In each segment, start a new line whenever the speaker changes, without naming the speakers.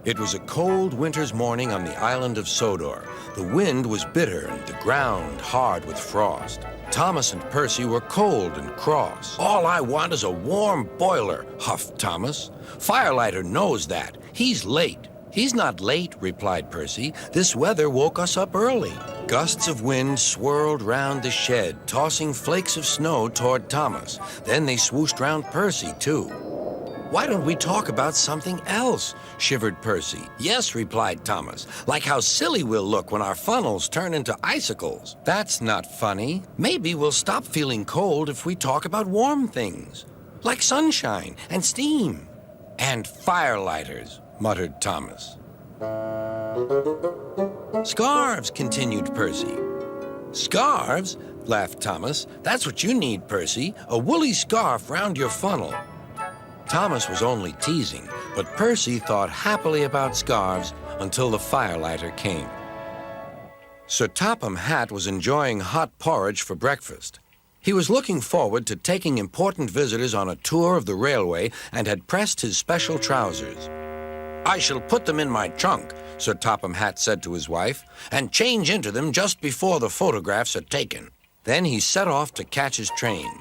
It was a cold winter's morning on the island of Sodor. The wind was bitter and the ground hard with frost. Thomas and Percy were cold and cross. "All I want is a warm boiler," huffed Thomas. "Firelighter knows that. He's late." "He's not late," replied Percy. "This weather woke us up early." Gusts of wind swirled round the shed, tossing flakes of snow toward Thomas. Then they swooshed round Percy, too. "Why don't we talk about something else?" shivered Percy. "Yes," replied Thomas, "like how silly we'll look when our funnels turn into icicles." "That's not funny. Maybe we'll stop feeling cold if we talk about warm things, like sunshine and steam." "And firelighters," muttered Thomas. "Scarves," continued Percy. "Scarves?" laughed Thomas. "That's what you need, Percy, a woolly scarf round your funnel." Thomas was only teasing, but Percy thought happily about scarves until the firelighter came. Sir Topham Hatt was enjoying hot porridge for breakfast. He was looking forward to taking important visitors on a tour of the railway and had pressed his special trousers. "I shall put them in my trunk," Sir Topham Hatt said to his wife, "and change into them just before the photographs are taken." Then he set off to catch his train.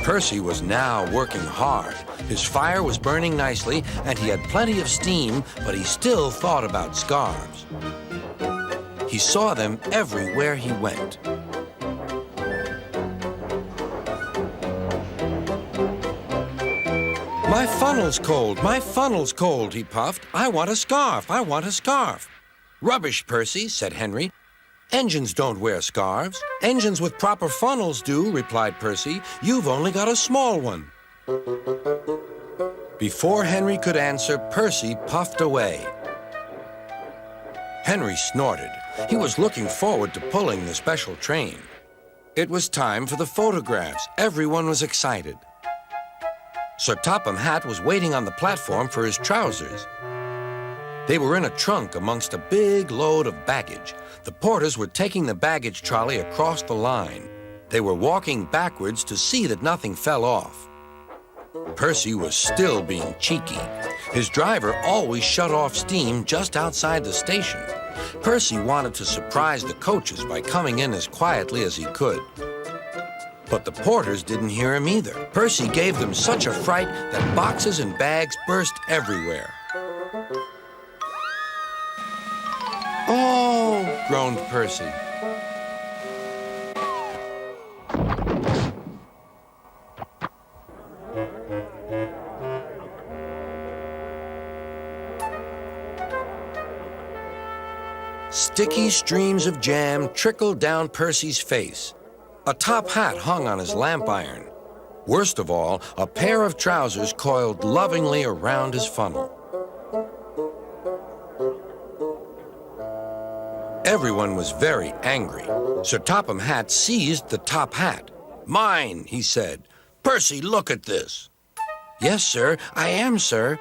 Percy was now working hard. His fire was burning nicely, and he had plenty of steam, but he still thought about scarves. He saw them everywhere he went. "My funnel's cold, my funnel's cold," he puffed. "I want a scarf, I want a scarf." "Rubbish, Percy," said Henry. "Engines don't wear scarves." "Engines with proper funnels do," replied Percy. "You've only got a small one." Before Henry could answer, Percy puffed away. Henry snorted. He was looking forward to pulling the special train. It was time for the photographs. Everyone was excited. Sir Topham Hatt was waiting on the platform for his trousers. They were in a trunk amongst a big load of baggage. The porters were taking the baggage trolley across the line. They were walking backwards to see that nothing fell off. Percy was still being cheeky. His driver always shut off steam just outside the station. Percy wanted to surprise the coaches by coming in as quietly as he could. But the porters didn't hear him either. Percy gave them such a fright that boxes and bags burst everywhere. "Oh!" groaned Percy. Sticky streams of jam trickled down Percy's face. A top hat hung on his lamp iron. Worst of all, a pair of trousers coiled lovingly around his funnel. Everyone was very angry. Sir Topham Hatt seized the top hat. "Mine," he said. "Percy, look at this." "Yes, sir. I am, sir."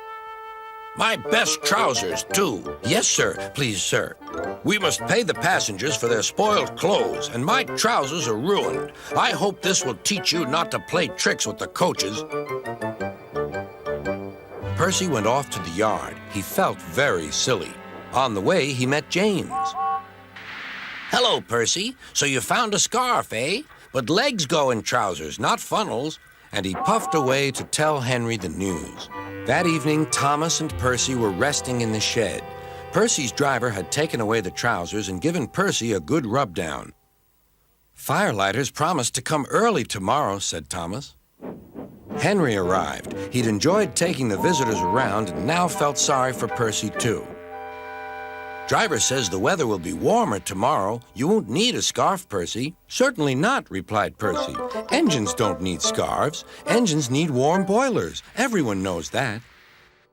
"My best trousers, too." "Yes, sir. Please, sir." "We must pay the passengers for their spoiled clothes, and my trousers are ruined. I hope this will teach you not to play tricks with the coaches." Percy went off to the yard. He felt very silly. On the way, he met James. "Hello, Percy. So you found a scarf, eh? But legs go in trousers, not funnels." And he puffed away to tell Henry the news. That evening, Thomas and Percy were resting in the shed. Percy's driver had taken away the trousers and given Percy a good rub-down. "Firelighters promised to come early tomorrow," said Thomas. Henry arrived. He'd enjoyed taking the visitors around and now felt sorry for Percy, too. "Driver says the weather will be warmer tomorrow. You won't need a scarf, Percy." "Certainly not," replied Percy. "Engines don't need scarves. Engines need warm boilers. Everyone knows that."